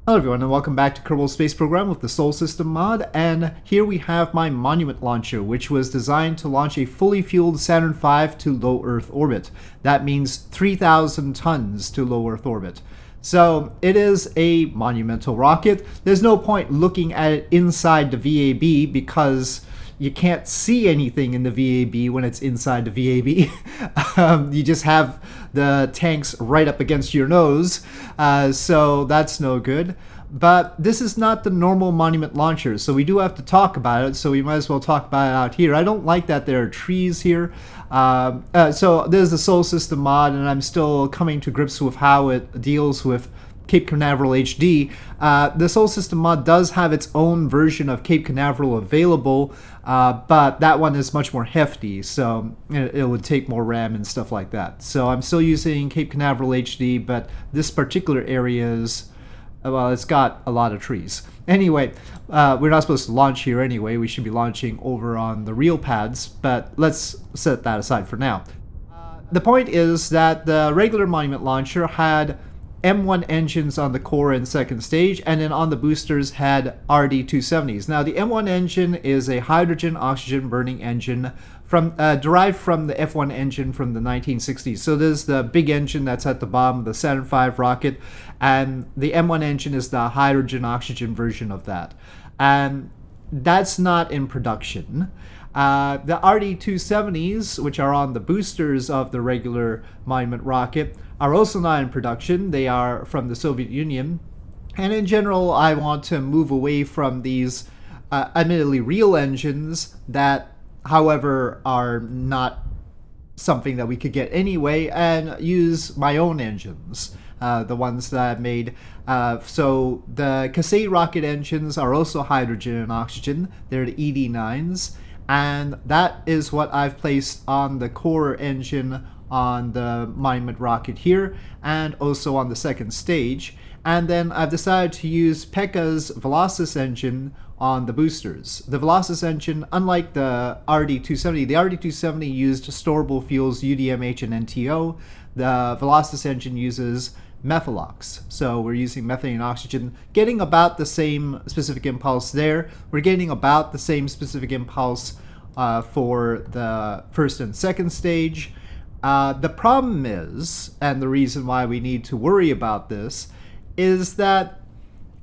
Hello everyone and welcome back to Kerbal Space Program with the Sol System mod, and here we have my Monument Launcher, which was designed to launch a fully fueled Saturn V to low Earth orbit. That means 3,000 tons to low Earth orbit. So it is a monumental rocket. There's no point looking at it inside the VAB because you can't see anything in the VAB when it's inside the VAB. You just have the tanks right up against your nose, so that's no good. But this is not the normal Monument launcher, so we do have to talk about it, so we might as well talk about it out here. I don't like that there are trees here. So there's the Sol System mod, and I'm still coming to grips with how it deals with Cape Canaveral HD. The Sol System mod does have its own version of Cape Canaveral available, but that one is much more hefty, so it would take more RAM and stuff like that. So I'm still using Cape Canaveral HD, but this particular area is, well, it's got a lot of trees. Anyway, we're not supposed to launch here anyway. We should be launching over on the real pads, but let's set that aside for now. The point is that the regular Monument launcher had M1 engines on the core and second stage, and then on the boosters had RD-270s. Now the M1 engine is a hydrogen-oxygen burning engine derived from the F1 engine from the 1960s. So there's the big engine that's at the bottom of the Saturn V rocket, and the M1 engine is the hydrogen-oxygen version of that. And that's not in production. The RD-270s, which are on the boosters of the regular Monument rocket, are also not in production. They are from the Soviet Union. And in general, I want to move away from these admittedly real engines that, however, are not something that we could get anyway, and use my own engines. The ones that I've made. So the compensate rocket engines are also hydrogen and oxygen. They're the ED9s. And that is what I've placed on the core engine on the Monument rocket here, and also on the second stage. And then I've decided to use PEKKA's Velocis engine on the boosters. The Velocis engine, unlike the RD-270, the RD-270 used storable fuels UDMH and NTO. The Velocis engine uses Methalox. So we're using methane and oxygen, getting about the same specific impulse there. We're getting about the same specific impulse for the first and second stage. The problem is, and the reason why we need to worry about this, is that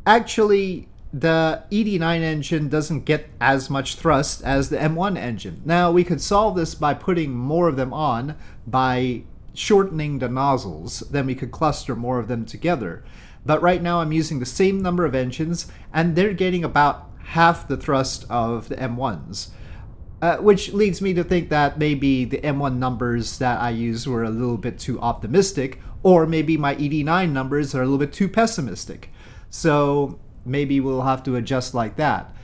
actually the ED9 engine doesn't get as much thrust as the M1 engine. Now we could solve this by putting more of them on by shortening the nozzles, then we could cluster more of them together. But right now I'm using the same number of engines, and they're getting about half the thrust of the M1s. Which leads me to think that maybe the M1 numbers that I used were a little bit too optimistic, or maybe my ED9 numbers are a little bit too pessimistic. So maybe we'll have to adjust like that.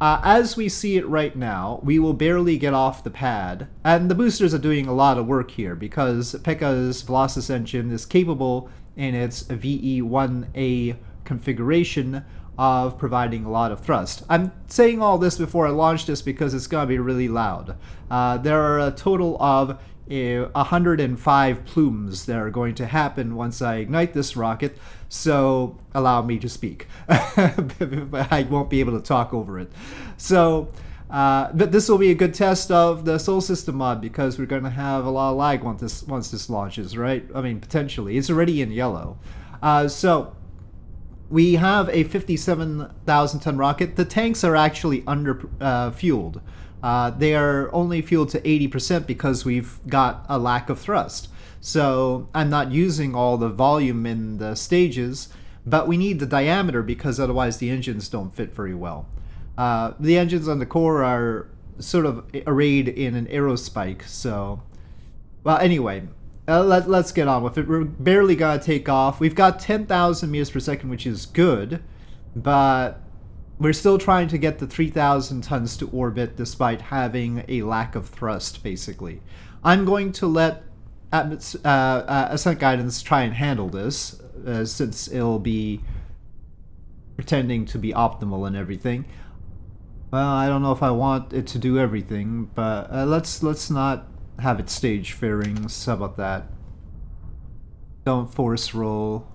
As we see it right now, we will barely get off the pad, and the boosters are doing a lot of work here because PEKKA's Velocis engine is capable in its VE1A configuration of providing a lot of thrust. I'm saying all this before I launch this because it's going to be really loud. There are a total of 105 plumes that are going to happen once I ignite this rocket, so allow me to speak. I won't be able to talk over it. So, but this will be a good test of the Sol System mod because we're going to have a lot of lag once this launches, right? I mean, potentially. It's already in yellow. So we have a 57,000 ton rocket. The tanks are actually under fueled. They are only fueled to 80% because we've got a lack of thrust. So I'm not using all the volume in the stages, but we need the diameter because otherwise the engines don't fit very well. The engines on the core are sort of arrayed in an aerospike, so... Well, anyway, let's get on with it. We're barely gonna take off. We've got 10,000 meters per second, which is good, but we're still trying to get the 3,000 tons to orbit despite having a lack of thrust, basically. I'm going to let Ascent Guidance try and handle this, since it'll be pretending to be optimal and everything. Well, I don't know if I want it to do everything, but let's not have it stage fairings. How about that? Don't force roll.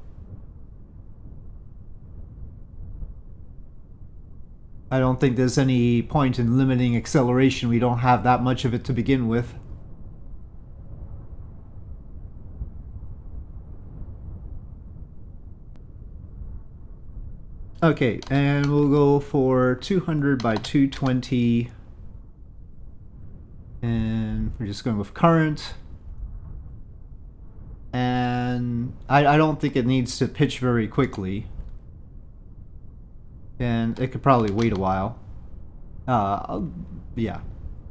I don't think there's any point in limiting acceleration. We don't have that much of it to begin with. Okay, and we'll go for 200 by 220. And we're just going with current. And I don't think it needs to pitch very quickly. And it could probably wait a while. Yeah.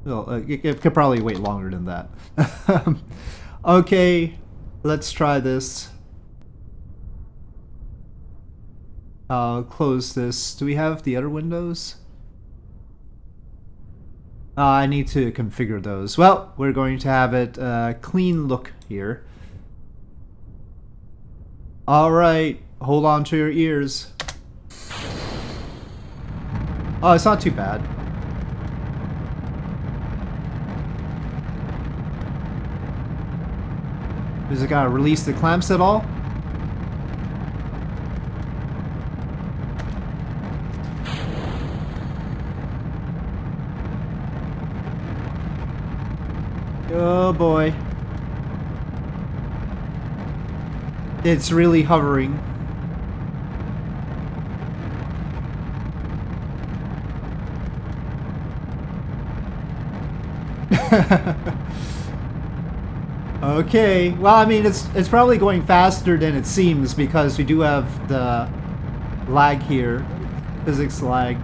Well, it could probably wait longer than that. Okay, let's try this. I'll close this. Do we have the other windows? I need to configure those. Well, we're going to have it clean look here. Alright, hold on to your ears. Oh, it's not too bad. Is it gonna release the clamps at all? Oh boy. It's really hovering. Okay, well, I mean, it's probably going faster than it seems because we do have the lag here, physics lag,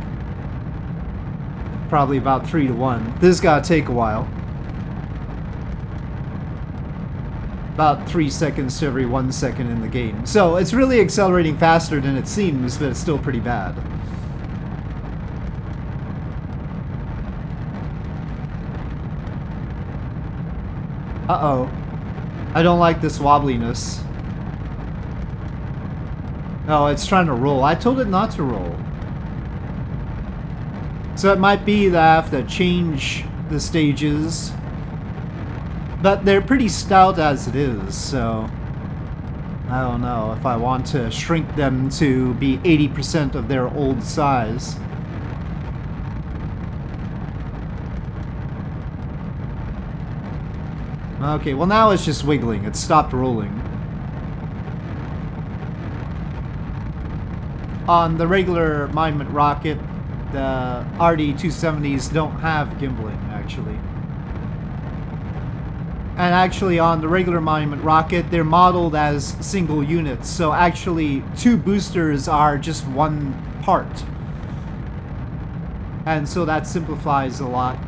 probably about 3 to 1. This is gotta take a while. About 3 seconds to every 1 second in the game. So it's really accelerating faster than it seems, but it's still pretty bad. Uh-oh. I don't like this wobbliness. Oh, it's trying to roll. I told it not to roll. So it might be that I have to change the stages. But they're pretty stout as it is, so I don't know if I want to shrink them to be 80% of their old size. Okay, well now it's just wiggling. It stopped rolling. On the regular Monument rocket, the RD-270s don't have gimbaling, actually. And actually on the regular Monument rocket, they're modeled as single units, so actually 2 boosters are just 1 part. And so that simplifies a lot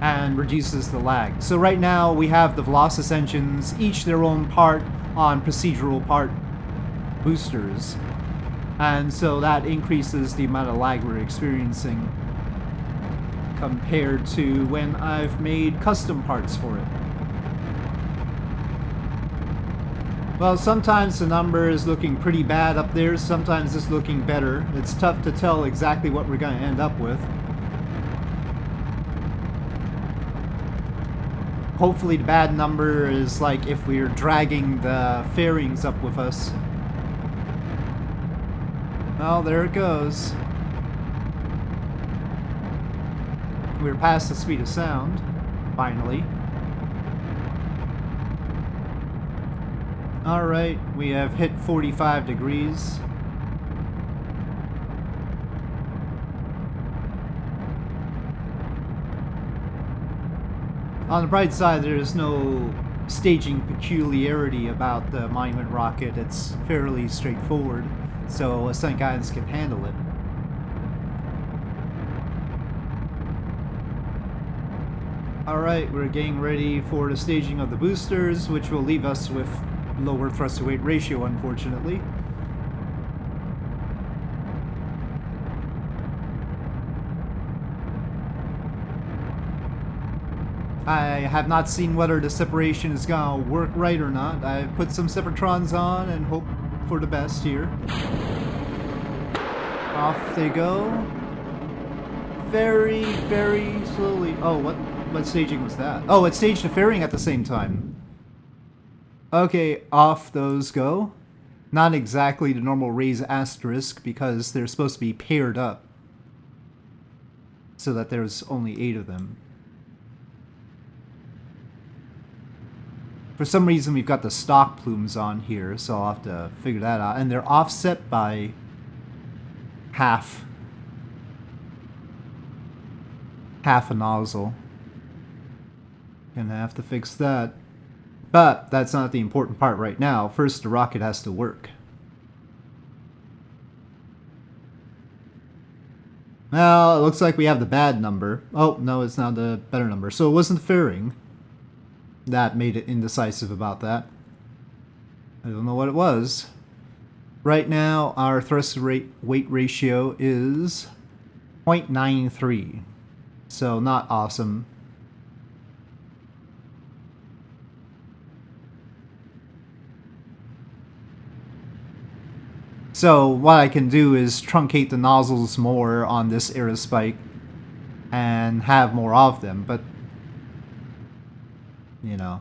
and reduces the lag. So right now we have the Velocis engines, each their own part on procedural part boosters. And so that increases the amount of lag we're experiencing compared to when I've made custom parts for it. Well, sometimes the number is looking pretty bad up there, sometimes it's looking better. It's tough to tell exactly what we're going to end up with. Hopefully the bad number is like if we're dragging the fairings up with us. Well, there it goes. We're past the speed of sound, finally. Alright, we have hit 45 degrees. On the bright side, there is no staging peculiarity about the Monument rocket. It's fairly straightforward, so Ascent guidance can handle it. Alright, we're getting ready for the staging of the boosters, which will leave us with lower thrust to weight ratio, unfortunately. I have not seen whether the separation is gonna work right or not. I put some separatrons on and hope for the best here. Off they go. Very, very slowly. Oh, what staging was that? Oh, it staged the fairing at the same time. Okay, off those go. Not exactly the normal raise asterisk because they're supposed to be paired up. so that there's only 8 of them. For some reason we've got the stock plumes on here, so I'll have to figure that out. And they're offset by half a nozzle. Gonna have to fix that. But that's not the important part right now. First, the rocket has to work. Well, it looks like we have the bad number. Oh, no, it's not the better number. So it wasn't the fairing that made it indecisive about that. I don't know what it was. Right now, our thrust weight ratio is 0.93. So not awesome. So what I can do is truncate the nozzles more on this aerospike and have more of them, but you know,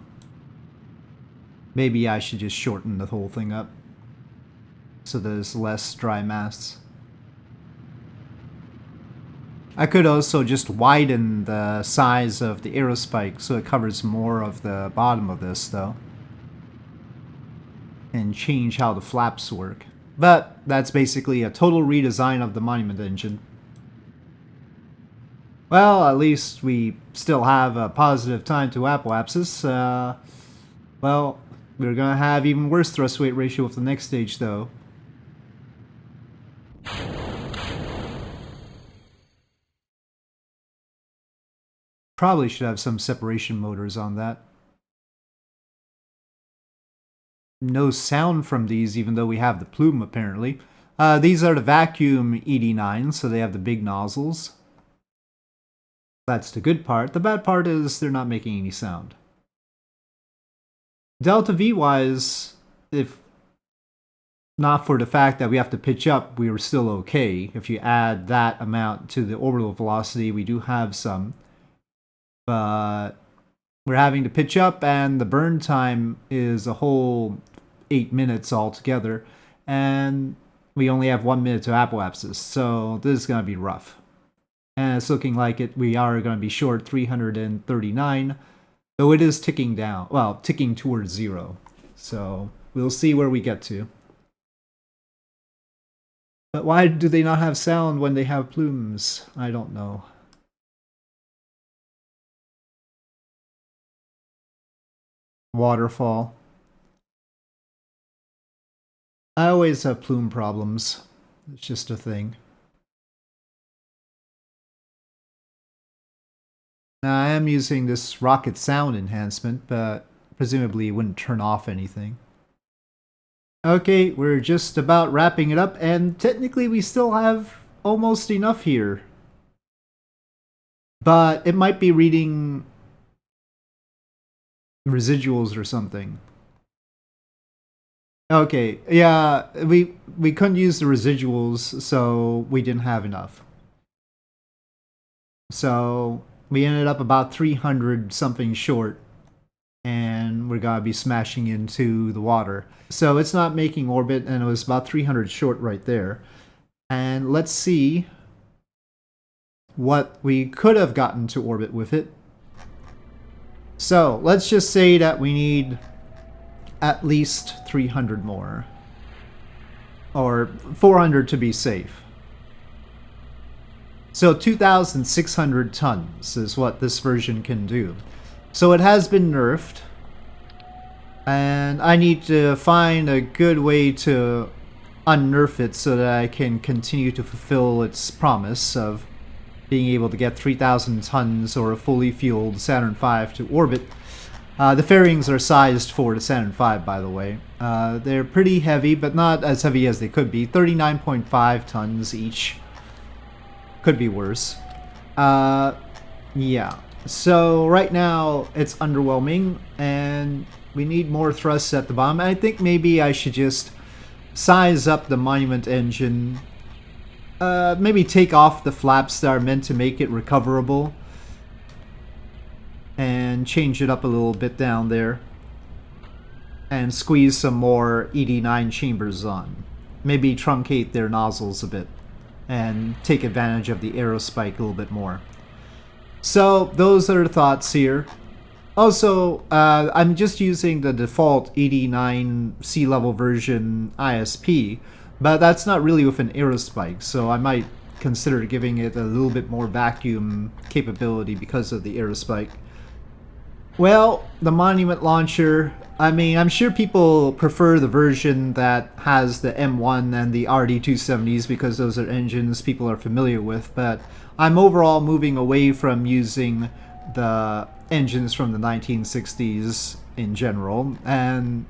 maybe I should just shorten the whole thing up so there's less dry mass. I could also just widen the size of the aerospike so it covers more of the bottom of this though, and change how the flaps work. But that's basically a total redesign of the Monument engine. Well, at least we still have a positive time to apoapsis. Well, we're gonna have even worse thrust weight ratio with the next stage though. Probably should have some separation motors on that. No sound from these, even though we have the plume apparently. These are the vacuum ED9s, so they have the big nozzles. That's the good part. The bad part is they're not making any sound. Delta V wise, if not for the fact that we have to pitch up, we were still okay. If you add that amount to the orbital velocity, we do have some. But we're having to pitch up, and the burn time is a whole 8 minutes altogether, and we only have 1 minute to apoapsis, so this is going to be rough. And it's looking like we are going to be short 339, though it is ticking down, well, ticking towards 0. So we'll see where we get to. But why do they not have sound when they have plumes? I don't know. Waterfall. I always have plume problems. It's just a thing. Now I am using this rocket sound enhancement, but presumably it wouldn't turn off anything. Okay, we're just about wrapping it up, and technically we still have almost enough here. But it might be reading residuals or something. Okay, yeah, we couldn't use the residuals, so we didn't have enough. So we ended up about 300 something short, and we're gonna be smashing into the water. So it's not making orbit, and it was about 300 short right there. And let's see what we could have gotten to orbit with it. So let's just say that we need at least 300 more, or 400 to be safe. So 2,600 tons is what this version can do. So it has been nerfed, and I need to find a good way to unnerf it so that I can continue to fulfill its promise of being able to get 3,000 tons or a fully fueled Saturn V to orbit. The fairings are sized for the Saturn V, by the way. They're pretty heavy, but not as heavy as they could be. 39.5 tons each. Could be worse. Yeah. So right now it's underwhelming, and we need more thrusts at the bottom. I think maybe I should just size up the Monument engine. Maybe take off the flaps that are meant to make it recoverable, and change it up a little bit down there, and squeeze some more ED9 chambers on. Maybe truncate their nozzles a bit and take advantage of the aerospike a little bit more. So those are the thoughts here. Also, I'm just using the default 89 sea level version ISP, but that's not really with an aerospike, so I might consider giving it a little bit more vacuum capability because of the aerospike. Well, the Monument launcher, I mean, I'm sure people prefer the version that has the M1 and the RD270s because those are engines people are familiar with, but I'm overall moving away from using the engines from the 1960s in general, and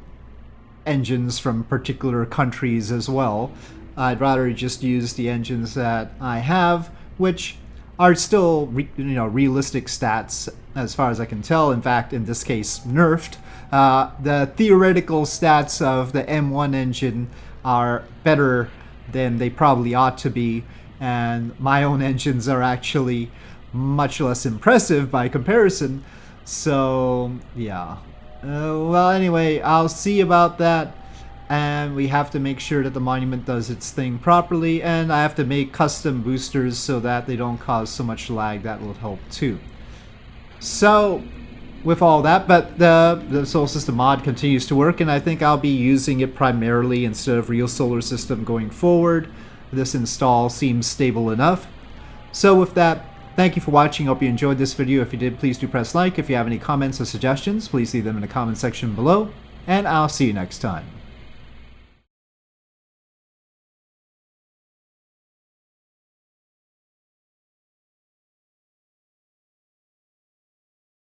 engines from particular countries as well. I'd rather just use the engines that I have, which are still realistic stats as far as I can tell. In fact, in this case, nerfed. The theoretical stats of the M1 engine are better than they probably ought to be, and my own engines are actually much less impressive by comparison. So yeah. Well, anyway, I'll see about that. And we have to make sure that the Monument does its thing properly, and I have to make custom boosters so that they don't cause so much lag. That will help too. So with all that, but the Sol System mod continues to work, and I think I'll be using it primarily instead of real solar system going forward. This install seems stable enough. So with that, thank you for watching. Hope you enjoyed this video. If you did, please do press like. If you have any comments or suggestions, please leave them in the comment section below, and I'll see you next time.